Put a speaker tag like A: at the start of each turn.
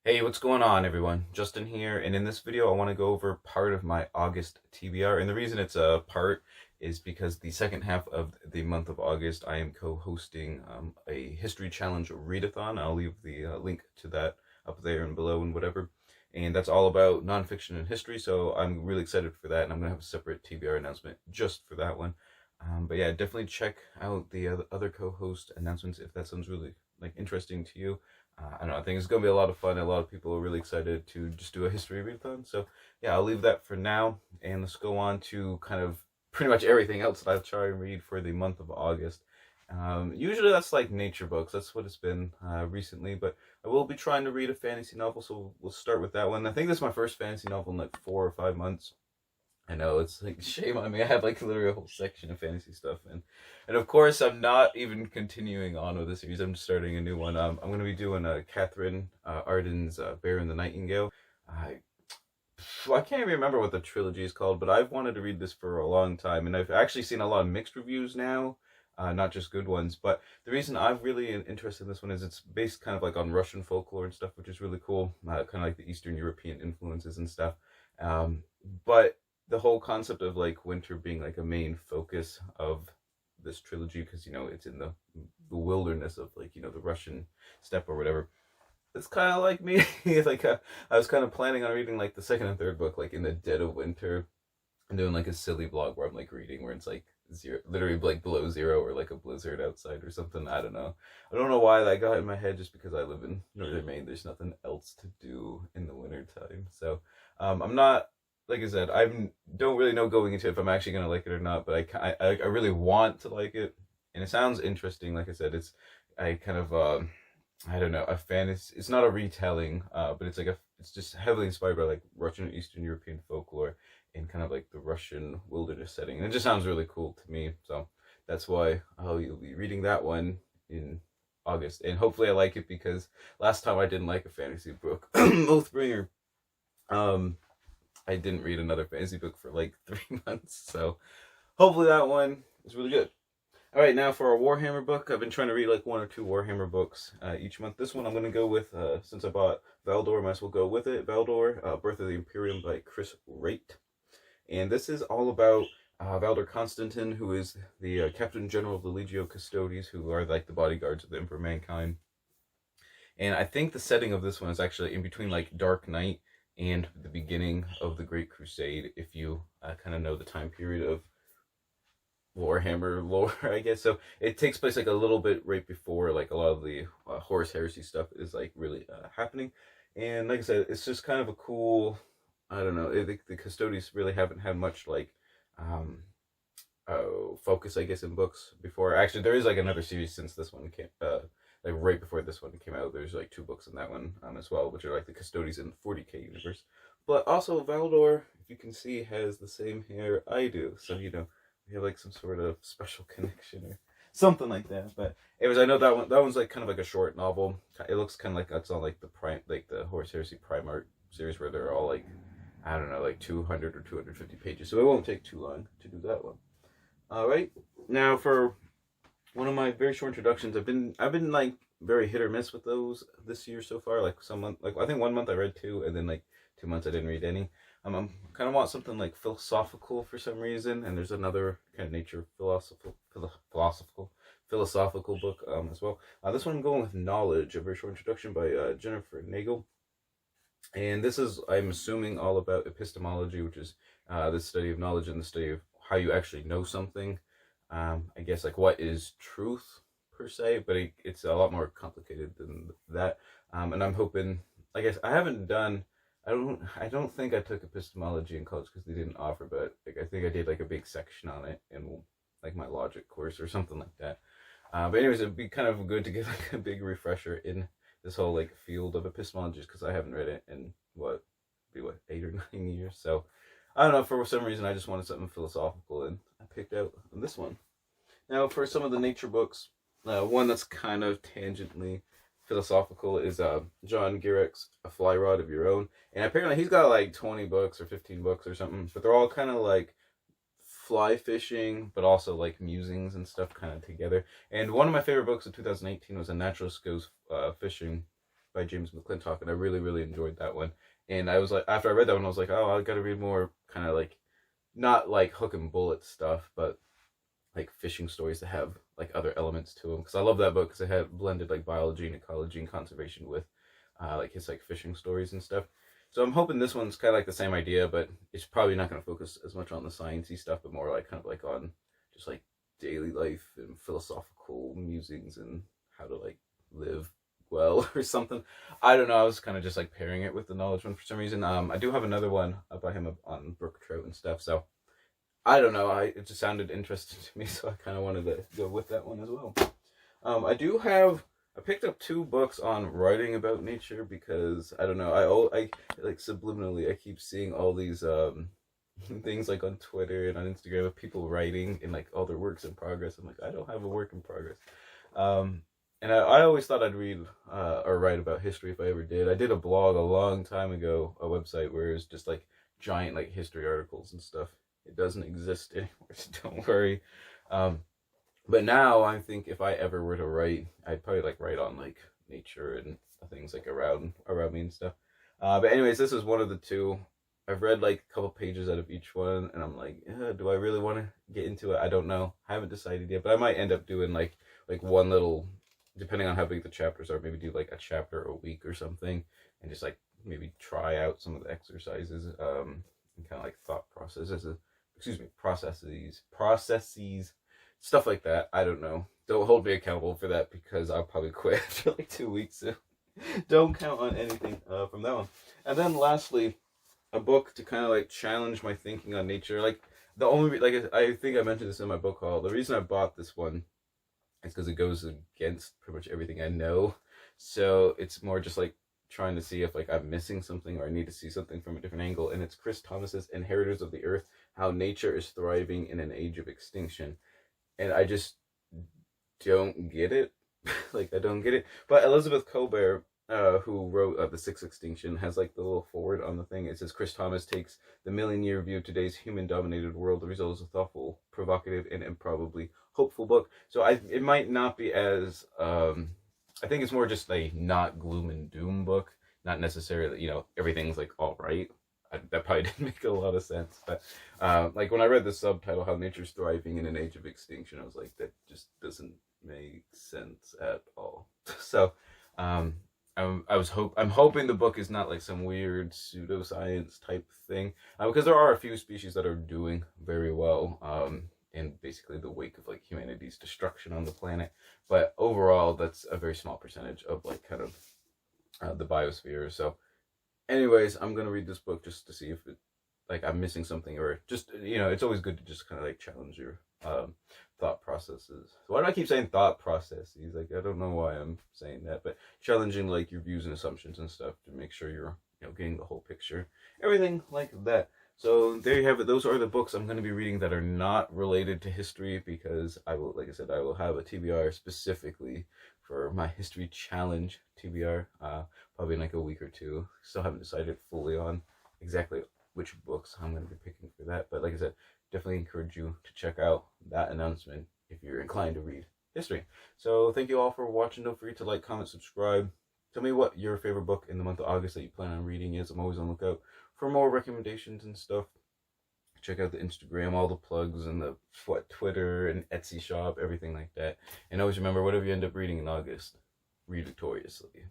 A: Hey, what's going on, everyone? Justin here, and in this video, I want to go over part of my August TBR. And the reason it's a part is because the second half of the month of August, I am co-hosting a History Challenge readathon. I'll leave the link to that up there and below and whatever. And that's all about nonfiction and history, so I'm really excited for that, and I'm going to have a separate TBR announcement just for that one. But yeah, definitely check out the other co-host announcements if that sounds really interesting to you. I don't know. I think it's gonna be a lot of fun. A lot of people are really excited to just do a history readathon. So yeah, I'll leave that for now, and let's go on to kind of pretty much everything else that I'll try and read for the month of August. Usually that's like nature books. That's what it's been recently. But I will be trying to read a fantasy novel, so we'll start with that one. I think this is my first fantasy novel in like 4 or 5 months. I know it's like shame on me. I have like literally a whole section of fantasy stuff, and of course I'm not even continuing on with the series. I'm just starting a new one. I'm going to be doing Catherine Ardens' Bear and the Nightingale. I I can't even remember what the trilogy is called, but I've wanted to read this for a long time, and I've actually seen a lot of mixed reviews now, not just good ones. But the reason I'm really interested in this one is it's based kind of like on Russian folklore and stuff, which is really cool. Kind of like the Eastern European influences and stuff. But the whole concept of like winter being like a main focus of this trilogy, because it's in the wilderness of like the Russian steppe or whatever. It's kind of like me. I was kind of planning on reading like the second and third book like in the dead of winter and doing like a silly blog where I'm like reading where it's like zero, literally like below zero or like a blizzard outside or something. I don't know. I don't know why that got in my head, just because I live in northern Maine. There's nothing else to do in the winter time. So I'm not, like I said, I don't really know going into it if I'm actually gonna like it or not. But I really want to like it, and it sounds interesting. Like I said, I kind of I don't know, a fantasy. It's not a retelling, but it's just heavily inspired by like Russian and Eastern European folklore in kind of like the Russian wilderness setting. And it just sounds really cool to me. So that's why I'll be reading that one in August, and hopefully I like it, because last time I didn't like a fantasy book, Oathbringer. Um, I didn't read another fantasy book for like 3 months, so hopefully that one is really good. All right, now for a Warhammer book. I've been trying to read like one or two Warhammer books each month. This one I'm going to go with, since I bought Valdor, I might as well go with it. Valdor, Birth of the Imperium by Chris Raitt. And this is all about Valdor Constantin, who is the Captain General of the Legio Custodes, who are like the bodyguards of the Emperor Mankind. And I think the setting of this one is actually in between like Dark Knight and the beginning of the Great Crusade, if you kind of know the time period of Warhammer lore, I guess. So it takes place like a little bit right before like a lot of the Horus Heresy stuff is like really happening. And like I said, it's just kind of a cool. I don't know. The Custodes really haven't had much like um, focus, I guess, in books before. Actually, there is like another series since this one came. Like right before this one came out, there's like two books in that one as well, which are like the Custodes in the 40k universe. But also Valdor, if you can see, has the same hair I do, so we have like some sort of special connection or something like that. But anyways, I know that one's like kind of like a short novel. It looks kind of like that's on like the Horus Heresy Prime Art series, where they're all like, I don't know, like 200 or 250 pages. So it won't take too long to do that one. All right, now for one of my very short introductions. I've been like very hit or miss with those this year so far. Like some month, like I think 1 month I read two, and then like 2 months I didn't read any. I'm kind of want something like philosophical for some reason, and there's another kind of nature philosophical book as well. This one I'm going with Knowledge, a very short introduction by Jennifer Nagel, and this is, I'm assuming, all about epistemology, which is the study of knowledge and the study of how you actually know something. I guess like what is truth per se, but it's a lot more complicated than that. And I'm hoping, I guess I haven't done. I don't think I took epistemology in college because they didn't offer, but like I think I did like a big section on it in like my logic course or something like that. But anyways, it'd be kind of good to get like a big refresher in this whole like field of epistemology, because I haven't read it in what 8 or 9 years. So I don't know, for some reason I just wanted something philosophical, and I picked out this one. Now for some of the nature books, one that's kind of tangentially philosophical is John Gurek's A Fly Rod of Your Own. And apparently he's got like 20 books or 15 books or something, but they're all kind of like fly fishing, but also like musings and stuff kind of together. And one of my favorite books of 2018 was A Naturalist Goes Fishing by James McClintock, and I really enjoyed that one. And I was like, after I read that one, I was like, oh, I gotta read more kind of like, not like hook and bullet stuff, but like fishing stories that have like other elements to them. Because I love that book because it had blended like biology and ecology and conservation with like his like fishing stories and stuff. So I'm hoping this one's kind of like the same idea, but it's probably not going to focus as much on the sciencey stuff, but more like kind of like on just like daily life and philosophical musings and how to like live well or something. I don't know. I was kind of just like pairing it with the knowledge one for some reason. I do have another one by him on brook trout and stuff. So I don't know. It just sounded interesting to me, so I kind of wanted to go with that one as well. I picked up 2 books on writing about nature because I don't know. I like subliminally I keep seeing all these things like on Twitter and on Instagram of people writing in like all their works in progress. I'm like, I don't have a work in progress. And I always thought I'd read or write about history if I ever did. I did a blog a long time ago, a website where it was just like giant like history articles and stuff. It doesn't exist anymore, so don't worry. But now I think if I ever were to write, I'd probably like write on like nature and things like around me and stuff. But anyways, this is one of the 2. I've read like a couple pages out of each one, and I'm like, do I really want to get into it? I don't know. I haven't decided yet, but I might end up doing like one little, depending on how big the chapters are, maybe do like a chapter a week or something, and just like maybe try out some of the exercises and kind of like thought processes. Processes, stuff like that. I don't know. Don't hold me accountable for that because I'll probably quit after like 2 weeks. So don't count on anything from that one. And then lastly, a book to kind of like challenge my thinking on nature. Like the only like I think I mentioned this in my book haul. The reason I bought this one is because it goes against pretty much everything I know. So it's more just like trying to see if like I'm missing something or I need to see something from a different angle. And it's Chris Thomas's Inheritors of the Earth: How Nature is Thriving in an Age of Extinction. And I just don't get it. Like I don't get it. But Elizabeth Colbert, who wrote The Sixth Extinction, has like the little forward on the thing. It says Chris Thomas takes the million-year view of today's human-dominated world. The result is a thoughtful, provocative, and improbably hopeful book. So it might not be as I think it's more just a not gloom and doom book, not necessarily everything's like all right. That probably didn't make a lot of sense, but like when I read the subtitle, How Nature's Thriving in an Age of Extinction, I was like, that just doesn't make sense at all. So I'm hoping the book is not like some weird pseudoscience type thing, because there are a few species that are doing very well in basically the wake of like humanity's destruction on the planet, but overall that's a very small percentage of like kind of the biosphere. So anyways, I'm gonna read this book just to see if it like I'm missing something, or just it's always good to just kind of like challenge your thought processes. So why do I keep saying thought processes? Like I don't know why I'm saying that, but challenging like your views and assumptions and stuff to make sure you're getting the whole picture, everything like that. So there you have it. Those are the books I'm going to be reading that are not related to history, because I will, like I said, I will have a TBR specifically for my history challenge TBR, probably in like a week or 2. Still haven't decided fully on exactly which books I'm going to be picking for that. But like I said, definitely encourage you to check out that announcement if you're inclined to read history. So thank you all for watching. Don't forget to like, comment, subscribe. Tell me what your favorite book in the month of August that you plan on reading is. I'm always on the lookout for more recommendations and stuff. Check out the Instagram, all the plugs, and the Twitter and Etsy shop, everything like that. And always remember, whatever you end up reading in August, read victoriously.